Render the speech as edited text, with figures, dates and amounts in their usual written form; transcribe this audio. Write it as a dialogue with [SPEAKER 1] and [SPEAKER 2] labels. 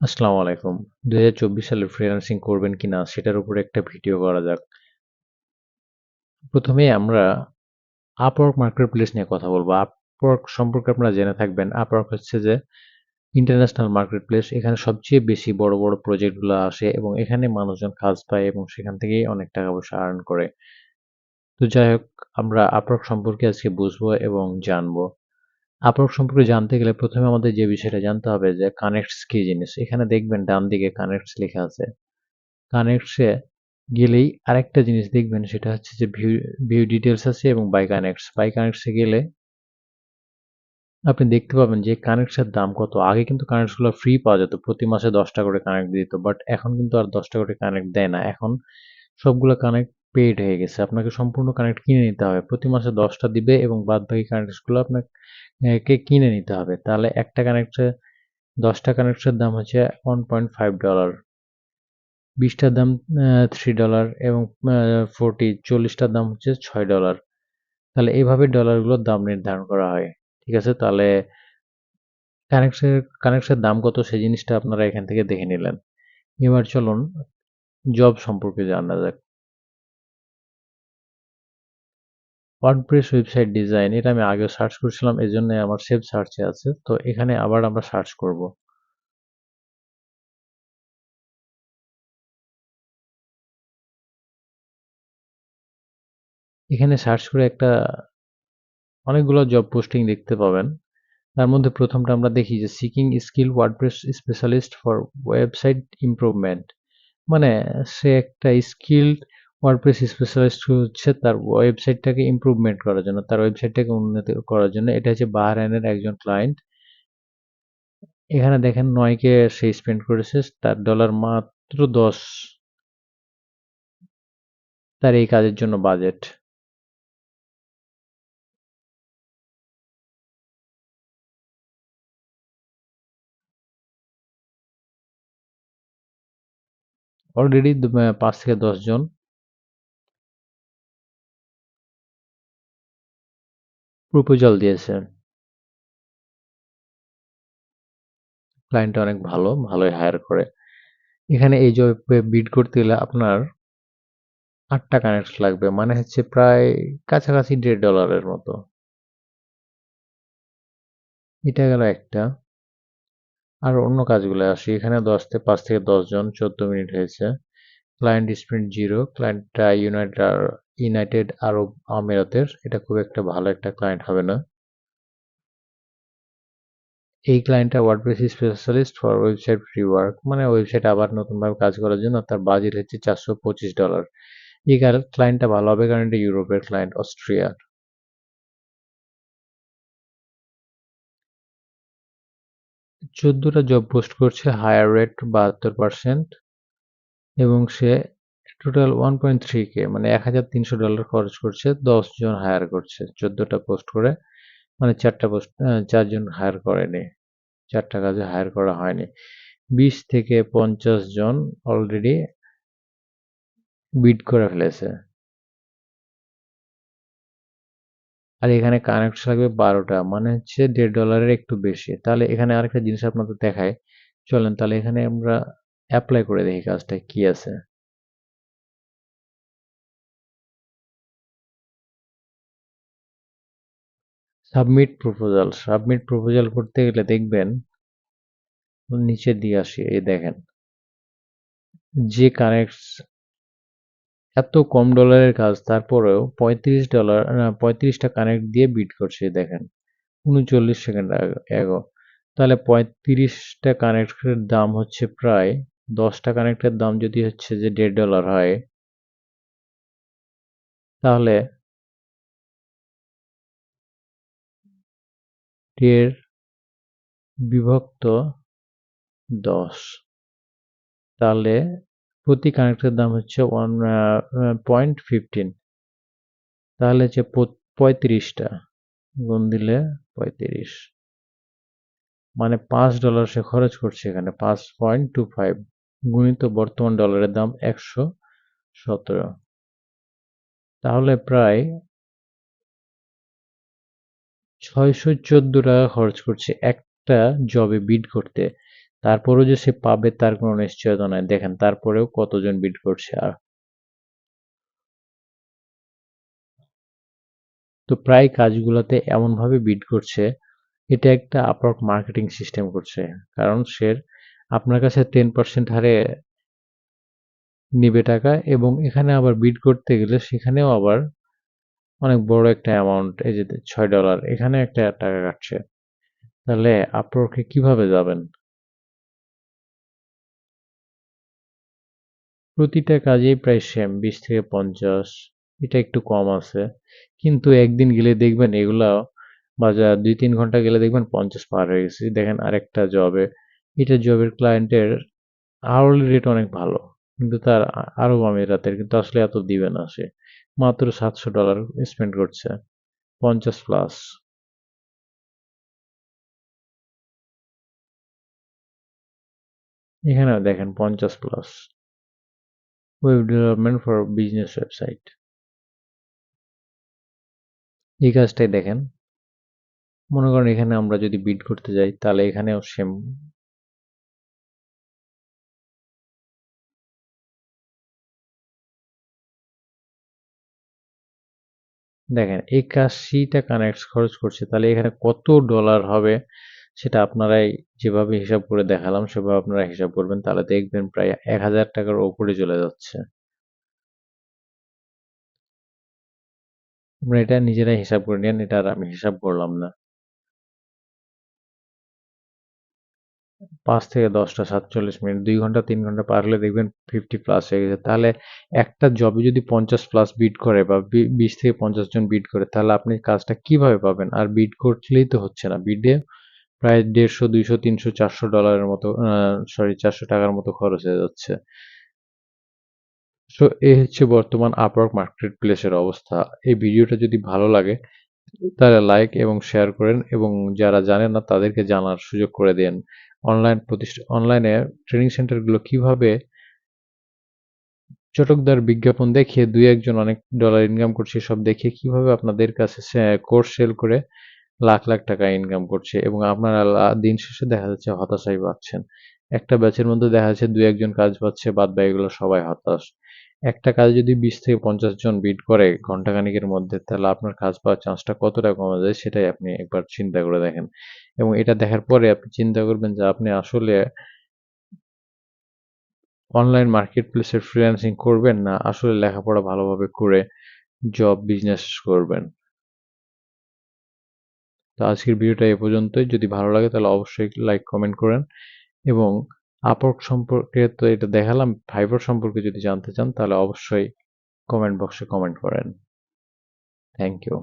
[SPEAKER 1] আসসালামু আলাইকুম। ২০২৪ সালে ফ্রিল্যান্সিং করবেন কিনা সেটার উপরে একটা ভিডিও করা যাক। প্রথমেই আমরা Upwork মার্কেটপ্লেস নিয়ে কথা বলব। Upwork সম্পর্কে আপনারা জেনে থাকবেন। Upwork হচ্ছে যে ইন্টারন্যাশনাল মার্কেটপ্লেস। এখানে সবচেয়ে বেশি বড়, বড় প্রজেক্টগুলো আসে এবং এখানে মানুষজন কাজ পায় এবং সেখান থেকেই অনেক টাকা-পয়সা আর্ন করে। তো যাই হোক, আমরা Upwork সম্পর্কে আজকে বুঝবো এবং জানবো। Upwork সম্পর্কে জানতে গেলে প্রথমে আমাদের যে বিষয়টা জানতে হবে যে কানেক্টস কি জিনিস? এখানে দেখবেন ডান দিকে কানেক্টস লেখা আছে। কানেক্টসে গেলেই আরেকটা জিনিস দেখবেন, সেটা হচ্ছে যে ভিউ ডিটেইলস আছে এবং বাই কানেক্টস। বাই কানেক্টসে গেলে আপনি দেখতে পাবেন যে কানেক্টসের দাম কত। আগে কিন্তু কানেক্টস গুলো ফ্রি পাওয়া যেত, প্রতি মাসে 10 টা করে কানেক্ট দিত, বাট এখন কিন্তু আর 10 টা করে কানেক্ট দেয় না। এখন সবগুলো কানেক্ট পেইড হয়ে গেছে, আপনাকে সম্পূর্ণ কানেক্ট কিনে নিতে হবে। প্রতি মাসে 10 টা দিবে এবং বাদ বাকি কানেক্টস গুলো আপনাকে কিনে নিতে হবে। তাহলে একটা কানেক্টে 10 টা কানেক্টসের দাম হচ্ছে $1.5, 20টার দাম $3 এবং 40-40টার দাম হচ্ছে $6। তাহলে এভাবে ডলারগুলোর দাম নির্ধারণ করা হয়। ঠিক আছে? তাহলে কানেক্টসের দাম কত সেই জিনিসটা আপনারা এখান থেকে দেখে নিলেন। এবার চলুন জব সম্পর্কে জানা যাক। ওয়ার্ডপ্রেস ওয়েবসাইট ডিজাইন, এটা আমি আগেও সার্চ করছিলাম, এজন্য আমার সেভ সার্চে আছে। তো এখানে আবার আমরা সার্চ করব। এখানে সার্চ করে অনেকগুলো জব পোস্টিং দেখতে পাবেন। তার মধ্যে প্রথমটা আমরা দেখি যে seeking skill WordPress specialist for website improvement. মানে সে একটা স্কিলড ওয়ার্ডপ্রেস স্পেশালিস্ট হচ্ছে তার ওয়েবসাইটটাকে ইমপ্রুভমেন্ট করার জন্য, তার ওয়েবসাইটটাকে উন্নতি করার জন্য। এটা হচ্ছে বাহরাইনের একজন ক্লায়েন্ট। এখানে দেখেন 9 কে সে স্পেন্ড করেছে, তার ডলার মাত্র 10 তার এই কাজের জন্য বাজেট। অলরেডি 5 থেকে 10 জন প্রপোজাল দিয়েছে। ক্লায়েন্টটা অনেক ভালো, ভালোই হায়ার করে। এখানে এই জবে বিড করতে গেলে আপনার 8টা কানেক্ট লাগবে, মানে হচ্ছে প্রায় কাছাকাছি $1.5 মতো। এটা গেল একটা। আর অন্য কাজগুলো আসি। এখানে 5 থেকে 10 জন, 14 মিনিট হয়েছে। ক্লায়েন্ট স্প্রিন্ট 0, ক্লায়েন্টটা ইউনাইটেড আরব আমিরাতের। এটা খুব একটা ভালো একটা ক্লায়েন্ট হবে না। এই ক্লায়েন্টটা WordPress specialist for website rework, মানে ওয়েবসাইট আবার নতুনভাবে কাজ করার জন্য তার বাজেট হচ্ছে $425। এই ক্লায়েন্টটা ভালো হবে কারণ এটা ইউরোপের ক্লায়েন্ট, অস্ট্রিয়ার। 14টা জব পোস্ট করছে, হায়ার রেট 72%, এবং সে টোটাল 1.3K মানে $1,300 খরচ করছে, 10 জন হায়ার করছে। 14টা পোস্ট করে, মানে 4 জন হায়ার করেনি, 4টা কাজে হায়ার করা হয়নি। 20 থেকে 50 জন অলরেডি বিড করে ফেলেছে। আর এখানে কানেক্ট লাগবে 12টা, মানে হচ্ছে $1.5 একটু বেশি। তাহলে এখানে আরেকটা জিনিস আপনাদের দেখায়, চলেন তাহলে এখানে আমরা অ্যাপ্লাই করে দেখি কাজটা কি আছে। সাবমিট প্রপোজাল করতে গেলে দেখবেন নিচের দিকে আসি, এই দেখেন যে কানেক্টস, এত কম ডলারের কাজ তারপরেও $35, 35টা কানেক্ট দিয়ে বিট করছে, দেখেন 39 সেকেন্ড এগো। তাহলে 35টা কানেক্টের দাম হচ্ছে প্রায়, 10টা কানেক্টের দাম যদি হচ্ছে যে $1.5 হয়, তাহলে 1.5 বিভক্ত 10, তাহলে প্রতি কানেক্টের দাম হচ্ছে 1.15, তাহলে হচ্ছে 35টা গুণ দিলে 35, মানে $5 সে খরচ করছে এখানে, 5.25 গুণিত বর্তমান ডলারের দাম 117, তাহলে প্রায় $614 খরচ করছে একটা জবে বিড করতে। তারপরেও যে সে পাবে তার কোনো নিশ্চয়তা নাই। দেখেন তারপরেও কতজন বিড করছে। আর তো প্রায় কাজগুলাতে এমনভাবে বিড করছে, এটা একটা আপওয়ার্ক মার্কেটিং সিস্টেম করছে। কারণ সে আপনার কাছে 10% হারে নিবে টাকা, এবং এখানে আবার বিড করতে গেলে সেখানেও আবার অনেক বড় একটা অ্যামাউন্ট, এই যে $6 এখানে একটা টাকা কাটছে। তাহলে আপওয়ার্কে কিভাবে যাবেন? প্রতিটা কাজেই প্রায় সেম 20 থেকে 50, এটা একটু কম আছে। কিন্তু একদিন গেলে দেখবেন এগুলা, বা 2-3 ঘন্টা গেলে দেখবেন 50 পার হয়ে গেছে। দেখেন আরেকটা জবে, এটা জবের ক্লায়েন্টের আওয়ারলি রেট অনেক ভালো, কিন্তু তার আরব আমিরাতের, কিন্তু আসলে এত দিবে না সে। মাত্র $700 স্পেন্ড করছে, 50 প্লাস। এখানেও দেখেন 50 plus. Web development for business website, এই কাজটাই দেখেন। মনে করেন এখানে আমরা যদি বিড করতে যাই তাহলে এখানেও সেম। দেখেন 81 টাকা নেক্সট খরচ করছে, তাহলে এখানে কত ডলার হবে সেটা আপনারাই যেভাবে হিসাব করে দেখালাম সেভাবে আপনারা হিসাব করবেন, তাহলে দেখবেন প্রায় 1000 টাকার উপরে চলে যাচ্ছে। আপনারা এটা নিজেরাই হিসাব করে নেন, এটা আর আমি হিসাব করলাম না। 5 থেকে 10টা 47 মিনিট, 2 ঘন্টা 3 ঘন্টা পার হলে দেখবেন 50 প্লাস হয়ে গেছে। তাহলে একটা জবে যদি 50 প্লাস বিড করে, বা 20 থেকে 50 জন বিড করে, তাহলে আপনি কাজটা কিভাবে পাবেন? আর বিড করলেই তো হচ্ছে না, বিডে প্রায় 150, 200, 300, $400 মতো, সরি, $400 মতো খরচ হয়ে যাচ্ছে। সো এই হচ্ছে বর্তমান আপওয়ার্ক মার্কেট প্লেসের অবস্থা। এই ভিডিওটা যদি ভালো লাগে তাহলে লাইক এবং শেয়ার করেন, এবং যারা জানেন না তাদেরকে জানার সুযোগ করে দেন। অনলাইনে ট্রেনিং সেন্টারগুলো কিভাবে চটকদার বিজ্ঞাপন দেখিয়ে দুই একজন অনেক ডলার ইনকাম করছে, সব দেখিয়ে কিভাবে আপনাদের কাছে কোর্স সেল করে লাখ লাখ টাকা ইনকাম করছে, এবং আপনারা দিন শেষে দেখা যাচ্ছে হতাশায় পাচ্ছেন। একটা ব্যাচের মধ্যে দেখা যাচ্ছে দুই একজন কাজ পাচ্ছে, বাদ বাকিগুলো সবাই হতাশ। একটা কাজ যদি 20 থেকে 50 জন বিড করে ঘন্টাখানেকের মধ্যে, তাহলে আপনার কাজ পাওয়ার চান্সটা কতটা কমে যায় সেটাই আপনি একবার চিন্তা করে দেখেন। এবং এটা দেখার পরে আপনি চিন্তা করবেন যে আপনি আসলে অনলাইন মার্কেট প্লেসের ফ্রিল্যান্সিং করবেন, না আসলে লেখাপড়া ভালোভাবে করে জব বিজনেস করবেন। তো আজকের ভিডিওটা এ পর্যন্তই। যদি ভালো লাগে তাহলে অবশ্যই লাইক কমেন্ট করেন, এবং আপওয়ার্ক সম্পর্কে তো এটা দেখালাম, ফাইবার সম্পর্কে যদি জানতে চান তাহলে অবশ্যই কমেন্ট বক্সে কমেন্ট করেন। Thank you.